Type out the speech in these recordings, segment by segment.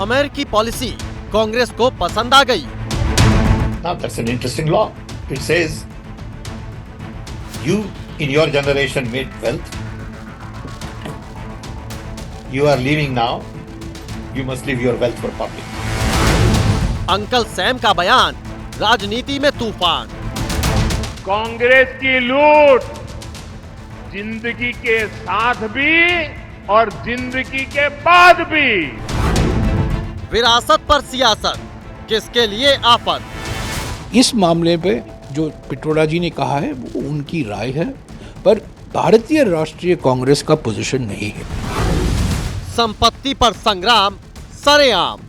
अमेरिकी पॉलिसी कांग्रेस को पसंद आ गई। Now that's an interesting law. It says you in your generation made wealth. You are leaving now. You must leave your wealth for public. Uncle Sam का बयान राजनीति में तूफान। कांग्रेस की लूट जिंदगी के साथ भी और जिंदगी के बाद भी। विरासत पर सियासत, किसके लिए आफत? इस मामले पे जो पिट्रोदा जी ने कहा है वो उनकी राय है, पर भारतीय राष्ट्रीय कांग्रेस का पोजीशन नहीं है। संपत्ति पर संग्राम सरेआम।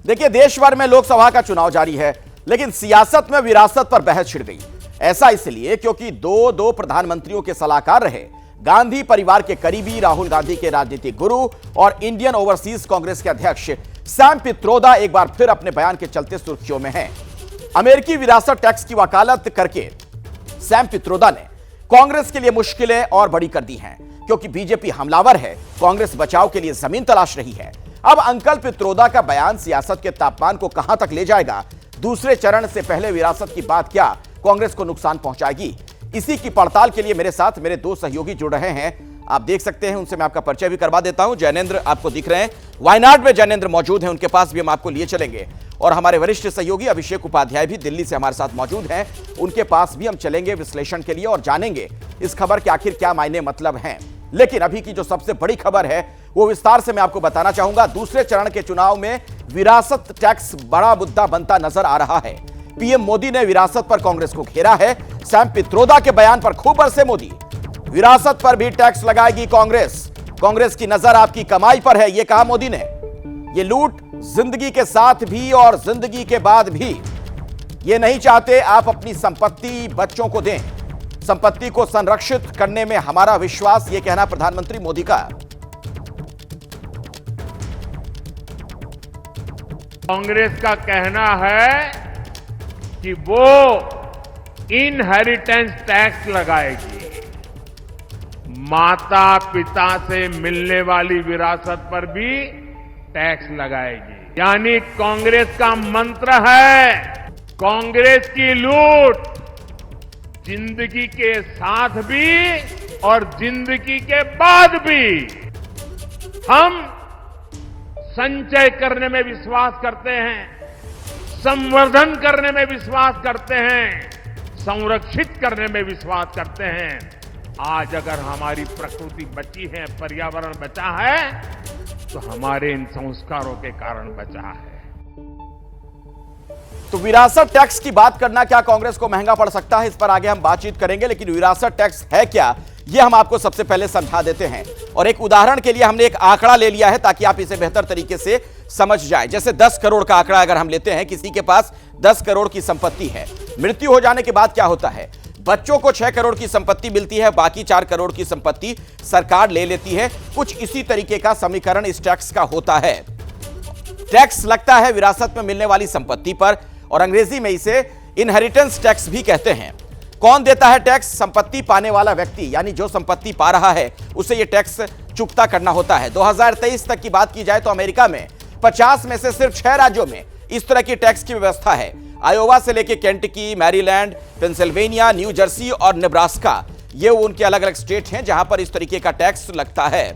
देखिए, देश भर में लोकसभा का चुनाव जारी है, लेकिन सियासत में विरासत पर बहस छिड़ गई। ऐसा इसलिए क्योंकि दो प्रधानमंत्रियों के सलाहकार रहे गांधी परिवार के करीबी राहुल गांधी के राजनीतिक गुरु और इंडियन ओवरसीज कांग्रेस के अध्यक्ष सैम पित्रोदा एक बार फिर अपने बयान के चलते सुर्खियों में हैं। अमेरिकी विरासत टैक्स की वकालत करके सैम पित्रोदा ने कांग्रेस के लिए मुश्किलें और बड़ी कर दी हैं, क्योंकि बीजेपी हमलावर है, कांग्रेस बचाव के लिए जमीन तलाश रही है। अब अंकल पित्रोदा का बयान सियासत के तापमान को कहां तक ले जाएगा? दूसरे चरण से पहले विरासत की बात क्या कांग्रेस को नुकसान पहुंचाएगी? इसी की पड़ताल के लिए मेरे साथ मेरे दो सहयोगी जुड़ रहे हैं। आप देख सकते हैं, उनसे मैं आपका परिचय भी करवा देता हूं। जैनेंद्र आपको दिख रहे हैं, वायनाड में जैनेंद्र मौजूद हैं, उनके पास भी हम आपको लिए चलेंगे। और हमारे वरिष्ठ सहयोगी अभिषेक उपाध्याय भी दिल्ली से हमारे साथ मौजूद हैं, उनके पास भी हम चलेंगे विश्लेषण के लिए और जानेंगे इस खबर के आखिर क्या मायने मतलब हैं। लेकिन अभी की जो सबसे बड़ी खबर है वो विस्तार से मैं आपको बताना चाहूंगा। दूसरे चरण के चुनाव में विरासत टैक्स बड़ा मुद्दा बनता नजर आ रहा है। पीएम मोदी ने विरासत पर कांग्रेस को घेरा है। सैम पित्रोदा के बयान पर खूब बरसे मोदी। विरासत पर भी टैक्स लगाएगी कांग्रेस। कांग्रेस की नजर आपकी कमाई पर है, यह कहा मोदी ने। यह लूट जिंदगी के साथ भी और जिंदगी के बाद भी। ये नहीं चाहते आप अपनी संपत्ति बच्चों को दें। संपत्ति को संरक्षित करने में हमारा विश्वास, यह कहना प्रधानमंत्री मोदी का। कांग्रेस का कहना है कि वो इनहेरिटेंस टैक्स लगाएगी। माता पिता से मिलने वाली विरासत पर भी टैक्स लगाएगी। यानी कांग्रेस का मंत्र है, कांग्रेस की लूट जिंदगी के साथ भी और जिंदगी के बाद भी। हम संचय करने में विश्वास करते हैं, संवर्धन करने में विश्वास करते हैं, संरक्षित करने में विश्वास करते हैं। आज अगर हमारी प्रकृति बची है, पर्यावरण बचा है, तो हमारे इन संस्कारों के कारण बचा है। तो विरासत टैक्स की बात करना क्या कांग्रेस को महंगा पड़ सकता है, इस पर आगे हम बातचीत करेंगे। लेकिन विरासत टैक्स है क्या, यह हम आपको सबसे पहले समझा देते हैं। और एक उदाहरण के लिए हमने एक आंकड़ा ले लिया है ताकि आप इसे बेहतर तरीके से समझ जाए। जैसे 10 करोड़ का आंकड़ा अगर हम लेते हैं, किसी के पास 10 करोड़ की संपत्ति है, मृत्यु हो जाने के बाद क्या होता है? बच्चों को 6 करोड़ की संपत्ति मिलती है, बाकी 4 करोड़ की संपत्ति सरकार ले लेती है। कुछ इसी तरीके का समीकरण इस टैक्स का होता है। टैक्स लगता है विरासत में मिलने वाली संपत्ति पर, और अंग्रेजी में इसे इनहेरिटेंस टैक्स भी कहते हैं। कौन देता है टैक्स? संपत्ति पाने वाला व्यक्ति, यानी जो संपत्ति पा रहा है उसे यह टैक्स चुकता करना होता है। 2023 तक की बात की जाए तो अमेरिका में 50 में से सिर्फ 6 राज्यों में इस तरह की टैक्स की व्यवस्था है। आयोवा से लेकर Kentucky, Maryland, Pennsylvania, new Jersey और नेब्रास्का, ये उनके अलग अलग स्टेट हैं जहां पर इस तरीके का टैक्स लगता है।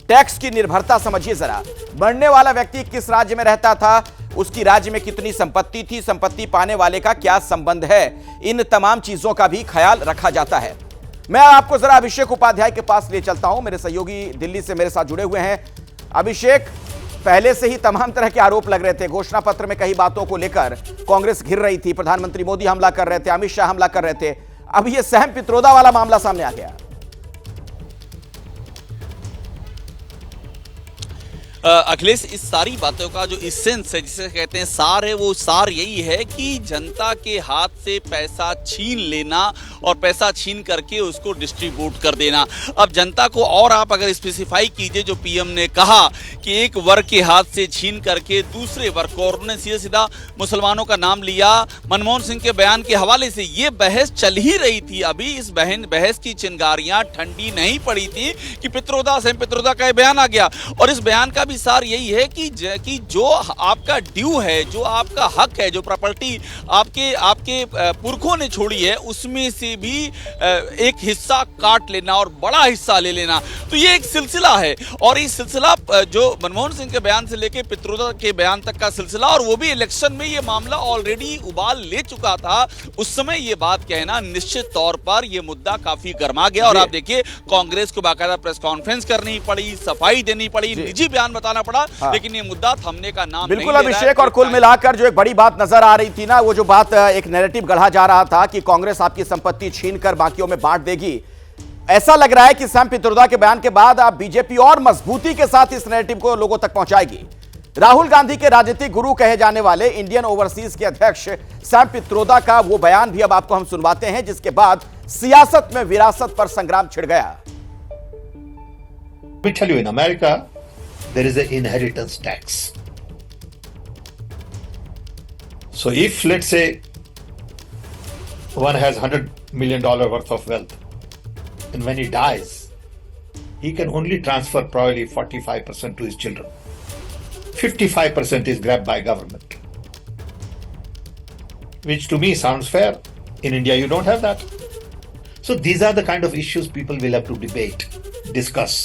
टैक्स की निर्भरता समझिए जरा। मरने वाला व्यक्ति किस राज्य में रहता था, उसकी राज्य में कितनी संपत्ति थी, संपत्ति पाने वाले का क्या संबंध है, इन तमाम चीजों का भी ख्याल रखा जाता है। मैं आपको जरा अभिषेक उपाध्याय के पास ले चलता हूं। मेरे सहयोगी दिल्ली से मेरे साथ जुड़े हुए हैं। अभिषेक, पहले से ही तमाम तरह के आरोप लग रहे थे। घोषणा पत्र में कई बातों को लेकर कांग्रेस घिर रही थी, प्रधानमंत्री मोदी हमला कर रहे थे, अमित शाह हमला कर रहे थे। अब यह सैम पित्रोदा वाला मामला सामने आ गया। अखिलेश, इस सारी बातों का जो इसेंस है, जिसे कहते हैं सार है, वो सार यही है कि जनता के हाथ से पैसा छीन लेना और पैसा छीन करके उसको डिस्ट्रीब्यूट कर देना। अब जनता को और आप अगर स्पेसिफाई कीजिए, जो पीएम ने कहा कि एक वर्ग के हाथ से छीन करके दूसरे वर्ग को, और उन्होंने सीधा सीधा मुसलमानों का नाम लिया। मनमोहन सिंह के बयान के हवाले से ये बहस चल ही रही थी, अभी इस बहस की चिंगारियां ठंडी नहीं पड़ी थी कि पित्रोदा सैम पित्रोदा का बयान आ गया। और इस बयान का भी सार यही है कि जो आपका ड्यू है, जो आपका हक है, जो प्रॉपर्टी आपके पुरखों ने छोड़ी है, उसमें से भी एक हिस्सा काट लेना और बड़ा हिस्सा ले लेना। तो ये एक सिलसिला है, और ये सिलसिला जो मनमोहन सिंह के बयान से लेके पित्रोदा के बयान तक का सिलसिला, और वो भी इलेक्शन में ये मामला ऑलरेडी उबाल ले चुका था। उस समय ये बात कहना निश्चित तौर पर ये मुद्दा काफी गर्मा गया, और आप देखिए कांग्रेस को बाकायदा प्रेस कॉन्फ्रेंस करनी पड़ी, सफाई देनी पड़ी, निजी बयान बताना पड़ा, लेकिन ये मुद्दा थमने का नाम बिल्कुल अभिषेक। और कुल मिलाकर जो एक बड़ी बात नजर आ रही थी ना, वो जो बात एक नैरेटिव गढ़ा जा रहा था कि कांग्रेस आपकी संपत्ति छीनकर बाकियों में बांट देगी, ऐसा लग रहा है कि सैम पित्रोदा के बयान के बाद अब बीजेपी और मजबूती के साथ इस नैरेटिव को लोगों तक पहुंचाएगी। राहुल गांधी के राजनीतिक गुरु कहे जाने वाले इंडियन ओवरसीज के अध्यक्ष सैम पित्रोदा का वो बयान भी अब आपको हम सुनवाते हैं, जिसके बाद सियासत में विरासत पर संग्राम छिड़ गया। Let me tell you, in America, there is an inheritance tax. So if, let's say, one has $100 million worth of wealth, and when he dies, he can only transfer probably 45% to his children. 55% is grabbed by government, which to me sounds fair. In India, you don't have that. So these are the kind of issues people will have to debate, discuss.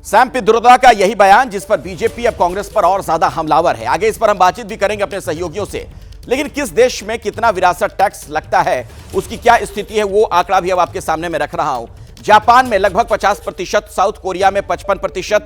Sam Pitroda का यही बयान, जिस पर BJP अब कांग्रेस पर और ज्यादा हमलावर है। आगे इस पर हम बातचीत भी करेंगे अपने सहयोगियों से। लेकिन किस देश में कितना विरासत टैक्स लगता है, उसकी क्या स्थिति है, वो आंकड़ा भी अब आपके सामने में रख रहा हूं। जापान में लगभग 50%, साउथ कोरिया में 55%,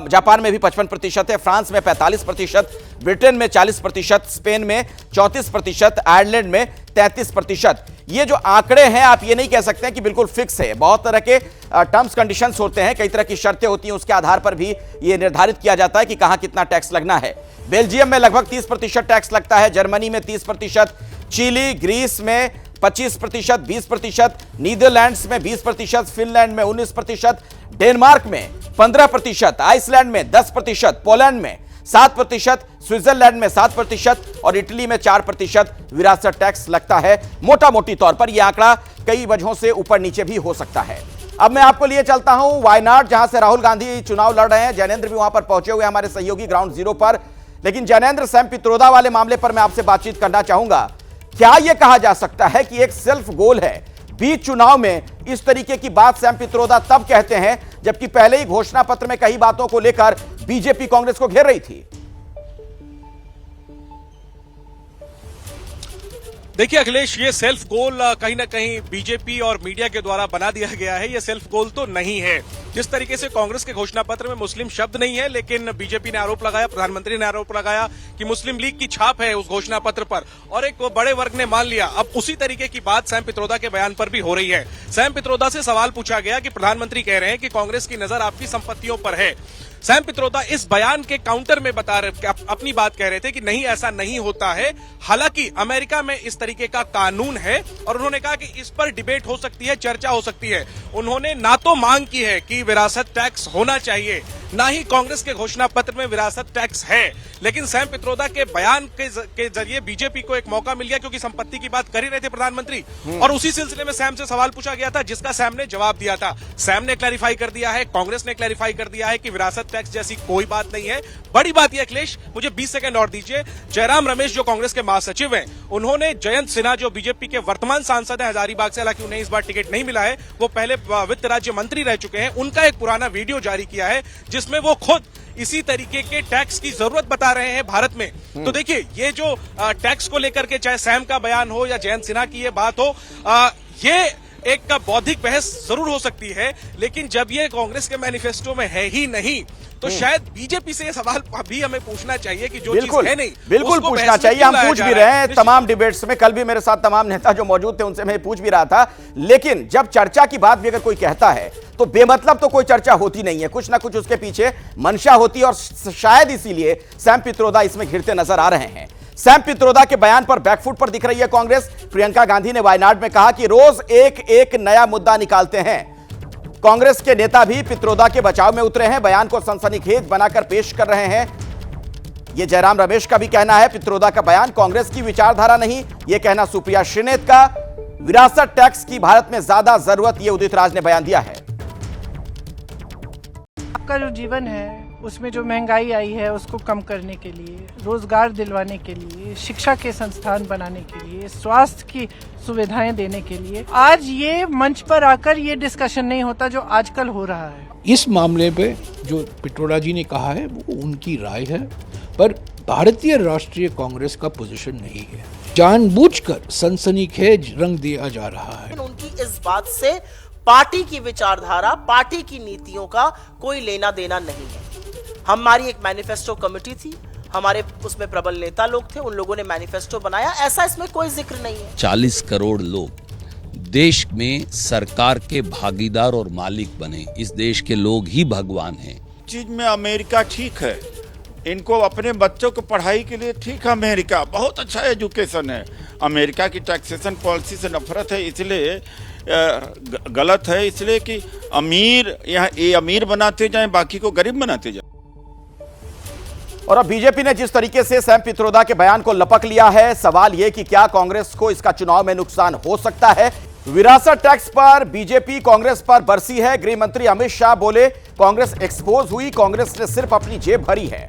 जापान में भी 55% है, फ्रांस में 45%, ब्रिटेन में 40%, स्पेन में 34%, आयरलैंड में 33%। ये जो आंकड़े हैं, आप ये नहीं कह सकते हैं कि बिल्कुल फिक्स है। बहुत तरह के टर्म्स कंडीशंस होते हैं, कई तरह की शर्तें होती हैं, उसके आधार पर भी ये निर्धारित किया जाता है कि कहां कितना टैक्स लगना है। बेल्जियम में लगभग 30% टैक्स लगता है, जर्मनी में 30%, चिली, ग्रीस में 25%, 20%, नीदरलैंड्स में 20%, फिनलैंड में 19%, डेनमार्क में 15%, आइसलैंड में 10%, पोलैंड में 7%, स्विट्जरलैंड में 7% और इटली में 4% विरासत टैक्स लगता है। मोटा मोटी तौर पर यह आंकड़ा कई वजहों से ऊपर नीचे भी हो सकता है। अब मैं आपको लिए चलता हूं वायनाड, जहां से राहुल गांधी चुनाव लड़ रहे हैं। जैनेंद्र भी वहां पर पहुंचे हुए हमारे सहयोगी ग्राउंड जीरो पर। लेकिन जैनेंद्र, सैम पित्रोदा वाले मामले पर मैं आपसे बातचीत करना चाहूंगा। क्या यह कहा जा सकता है कि एक सेल्फ गोल है? बीच चुनाव में इस तरीके की बात सैम पित्रोदा तब कहते हैं जबकि पहले ही घोषणा पत्र में कई बातों को लेकर बीजेपी कांग्रेस को घेर रही थी। देखिए अखिलेश, ये सेल्फ गोल कहीं ना कहीं बीजेपी और मीडिया के द्वारा बना दिया गया है। ये सेल्फ गोल तो नहीं है। जिस तरीके से कांग्रेस के घोषणा पत्र में मुस्लिम शब्द नहीं है, लेकिन बीजेपी ने आरोप लगाया, प्रधानमंत्री ने आरोप लगाया कि मुस्लिम लीग की छाप है उस घोषणा पत्र पर, और एक बड़े वर्ग ने मान लिया। अब उसी तरीके की बात सैम पित्रोदा के बयान पर भी हो रही है। सैम पित्रोदा से सवाल पूछा गया कि प्रधानमंत्री कह रहे हैं कि कांग्रेस की नजर आपकी संपत्तियों पर है। सैम पित्रोदा इस बयान के काउंटर में बता रहे, अपनी बात कह रहे थे कि नहीं, ऐसा नहीं होता है। हालांकि अमेरिका में इस तरीके का कानून है, और उन्होंने कहा कि इस पर डिबेट हो सकती है, चर्चा हो सकती है। उन्होंने ना तो मांग की है कि विरासत टैक्स होना चाहिए, ना ही कांग्रेस के घोषणा पत्र में विरासत टैक्स है। लेकिन सैम पित्रोदा के बयान के जरिए बीजेपी को एक मौका मिल गया, क्योंकि संपत्ति की बात कर ही रहे थे प्रधानमंत्री, और उसी सिलसिले में सैम से सवाल पूछा गया था, जिसका सैम ने जवाब दिया था। सैम ने क्लैरिफाई कर दिया है, कांग्रेस ने क्लैरिफाई कर दिया है कि विरासत टैक्स जैसी कोई बात नहीं है। बड़ी बात यह अखिलेश, मुझे 20 सेकंड और दीजिए। जयराम रमेश जो कांग्रेस के महासचिव हैं, उन्होंने जयंत सिन्हा जो बीजेपी के वर्तमान सांसद हैं हजारीबाग से, हालांकि उन्हें इस बार टिकट नहीं मिला है, वो पहले वित्त राज्य मंत्री रह चुके हैं, उनका एक पुराना वीडियो जारी किया है जिसमें वो खुद इसी तरीके के टैक्स की जरूरत बता रहे हैं भारत में। तो देखिए, ये जो टैक्स को लेकर के चाहे सैम का बयान हो या जयंत सिन्हा की ये बात हो, ये एक बौद्धिक बहस जरूर हो सकती है, लेकिन जब ये कांग्रेस के मैनिफेस्टो में है ही नहीं तो शायद बीजेपी से ये सवाल अभी हमें पूछना चाहिए कि जो चीज है नहीं बिल्कुल पूछना चाहिए। हम पूछ भी रहे हैं तमाम डिबेट्स में, कल भी मेरे साथ तमाम नेता जो मौजूद थे उनसे मैं पूछ भी रहा था, लेकिन जब चर्चा की बात भी अगर कोई कहता है तो बेमतलब तो कोई चर्चा होती नहीं है, कुछ ना कुछ उसके पीछे मंशा होती है और शायद इसीलिए सैम पित्रोदा इसमें घिरते नजर आ रहे हैं। सैम पित्रोदा के बयान पर बैकफुट पर दिख रही है कांग्रेस। प्रियंका गांधी ने वायनाड में कहा कि रोज एक एक नया मुद्दा निकालते हैं। कांग्रेस के नेता भी पित्रोदा के बचाव में उतरे हैं, बयान को सनसनीखेज बनाकर पेश कर रहे हैं। यह जयराम रमेश का भी कहना है पित्रोदा का बयान कांग्रेस की विचारधारा नहीं, यह कहना सुप्रिया श्रीनेत का। विरासत टैक्स की भारत में ज्यादा जरूरत, यह उदित राज ने बयान दिया है। आपका जो जीवन है उसमें जो महंगाई आई है उसको कम करने के लिए, रोजगार दिलवाने के लिए, शिक्षा के संस्थान बनाने के लिए, स्वास्थ्य की सुविधाएं देने के लिए आज ये मंच पर आकर ये डिस्कशन नहीं होता जो आजकल हो रहा है। इस मामले पे जो पित्रोदा जी ने कहा है वो उनकी राय है, पर भारतीय राष्ट्रीय कांग्रेस का पोजीशन नहीं है। जानबूझकर सनसनीखेज रंग दिया जा रहा है। उनकी इस बात से पार्टी की विचारधारा, पार्टी की नीतियों का कोई लेना देना नहीं है। हमारी एक मैनिफेस्टो कमेटी थी, हमारे उसमें प्रबल नेता लोग थे, उन लोगों ने मैनिफेस्टो बनाया, ऐसा इसमें कोई जिक्र नहीं है। 40 करोड़ लोग देश में सरकार के भागीदार और मालिक बने, इस देश के लोग ही भगवान हैं। चीज में अमेरिका ठीक है, इनको अपने बच्चों को पढ़ाई के लिए ठीक है, अमेरिका बहुत अच्छा एजुकेशन है। अमेरिका की टैक्सेशन पॉलिसी से नफरत है, इसलिए गलत है, इसलिए कि अमीर यहाँ ये अमीर बनाते जाएं, बाकी को गरीब बनाते जाएं। और अब बीजेपी ने जिस तरीके से सैम पित्रोदा के बयान को लपक लिया है, सवाल यह कि क्या कांग्रेस को इसका चुनाव में नुकसान हो सकता है। विरासत टैक्स पर बीजेपी कांग्रेस पर बरसी है। गृह मंत्री अमित शाह बोले कांग्रेस एक्सपोज हुई, कांग्रेस ने सिर्फ अपनी जेब भरी है।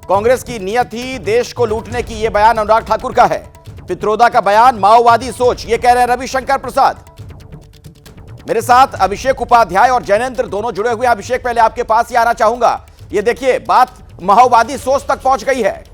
कांग्रेस की नियत ही देश को लूटने की, यह बयान अनुराग ठाकुर का है। पित्रोदा का बयान माओवादी सोच, यह कह रहे हैं रविशंकर प्रसाद। मेरे साथ अभिषेक उपाध्याय और जैनेंद्र दोनों जुड़े हुए। अभिषेक, पहले आपके पास ही आना चाहूंगा। ये देखिए बात माओवादी सोच तक पहुंच गई है।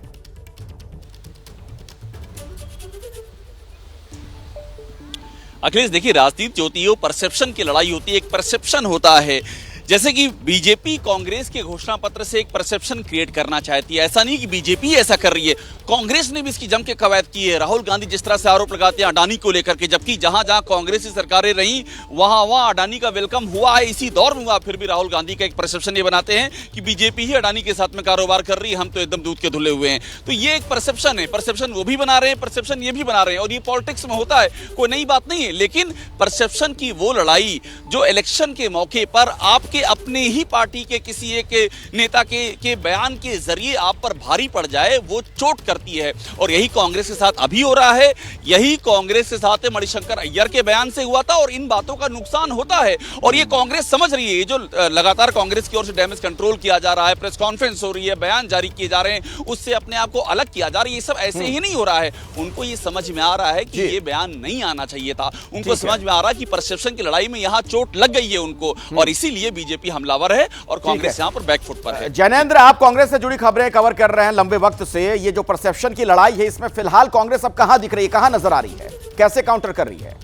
अखिलेश, देखिए राजनीति जो होती है वो परसेप्शन की लड़ाई होती है, एक परसेप्शन होता है। जैसे कि बीजेपी कांग्रेस के घोषणा पत्र से एक परसेप्शन क्रिएट करना चाहती है, ऐसा नहीं कि बीजेपी ऐसा कर रही है, कांग्रेस ने भी इसकी जम के कवायद की है। राहुल गांधी जिस तरह से आरोप लगाते हैं अडानी को लेकर के, जबकि जहां जहां कांग्रेस की सरकारें रहीं वहां वहां अडानी का वेलकम हुआ है, इसी दौर में हुआ, फिर भी राहुल गांधी का एक परसेप्शन ये बनाते हैं कि बीजेपी ही अडानी के साथ में कारोबार कर रही है, हम तो एकदम दूध के धुले हुए हैं। तो ये एक परसेप्शन है, परसेप्शन वो भी बना रहे हैं, परसेप्शन ये भी बना रहे हैं, और ये पॉलिटिक्स में होता है, कोई नई बात नहीं है। लेकिन परसेप्शन की वो लड़ाई जो इलेक्शन के मौके पर आपके अपने ही पार्टी के किसी एक नेता के बयान के जरिए आप पर भारी पड़ जाए, वो चोट करती है। और यही कांग्रेस के साथ अभी हो रहा है, यही कांग्रेस के साथ मणिशंकर अय्यर के बयान से हुआ था, और इन बातों का नुकसान होता है। और ये कांग्रेस समझ रही है, ये जो लगातार कांग्रेस की ओर से डैमेज कंट्रोल किया जा रहा है, प्रेस कॉन्फ्रेंस हो रही है, बयान जारी किए जा रहे हैं, उससे अपने आप को अलग किया जा रहा है, ये सब ऐसे ही नहीं हो रहा है। उनको ये समझ में आ रहा है कि ये बयान नहीं आना चाहिए था, उनको समझ में आ रहा है कि परसेप्शन की लड़ाई में यहां चोट लग गई है उनको, और इसीलिए बीजेपी हमलावर है और कांग्रेस यहां पर बैकफुट पर है। जैनेंद्र, आप कांग्रेस से जुड़ी खबरें कवर कर रहे हैं लंबे वक्त से, ये जो परसेप्शन की लड़ाई है इसमें फिलहाल कांग्रेस अब कहां दिख रही है, कहां नजर आ रही है, कैसे काउंटर कर रही है?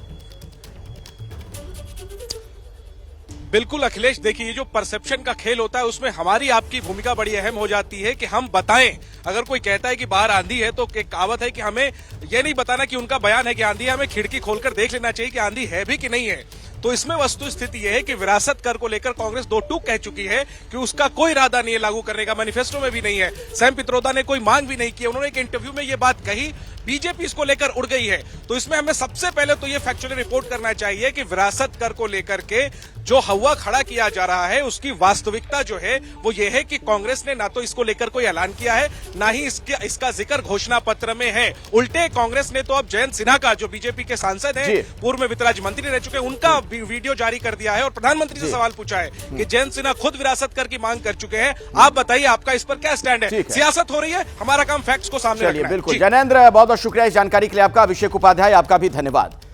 बिल्कुल अखिलेश, देखिए ये जो परसेप्शन का खेल होता है उसमें हमारी आपकी भूमिका बड़ी अहम हो जाती है कि हम बताएं। अगर कोई कहता है कि बाहर आंधी है तो एक कहावत है कि हमें यह नहीं बताना कि उनका बयान है कि आंधी है, हमें खिड़की खोलकर देख लेना चाहिए कि आंधी है भी कि नहीं है। तो इसमें वस्तु स्थिति यह है कि विरासत कर को लेकर कांग्रेस दो टूक कह चुकी है कि उसका कोई इरादा नहीं है लागू करने का, मैनिफेस्टो में भी नहीं है। सैम पित्रोदा ने कोई मांग भी नहीं की, उन्होंने एक इंटरव्यू में यह बात कही, बीजेपी इसको लेकर उड़ गई है। तो इसमें हमें सबसे पहले तो यह फैक्चुअली रिपोर्ट करना चाहिए कि विरासत कर को लेकर के जो हवा खड़ा किया जा रहा है उसकी वास्तविकता जो है वो ये है कि कांग्रेस ने ना तो इसको लेकर कोई ऐलान किया है, ना ही इसका जिक्र घोषणा पत्र में है। उल्टे कांग्रेस ने तो अब जयंत सिन्हा का, जो बीजेपी के सांसद हैं, पूर्व में वित्त राज्य मंत्री रह चुके हैं, उनका वीडियो जारी कर दिया है और प्रधानमंत्री से सवाल पूछा है कि जयंत सिन्हा खुद विरासत कर की मांग कर चुके हैं, आप बताइए आपका इस पर क्या स्टैंड है? सियासत हो रही है, हमारा काम फैक्ट्स को सामने रखना है। बिल्कुल जैनेंद्र, बहुत बहुत शुक्रिया इस जानकारी के लिए आपका। अभिषेक उपाध्याय, आपका भी धन्यवाद।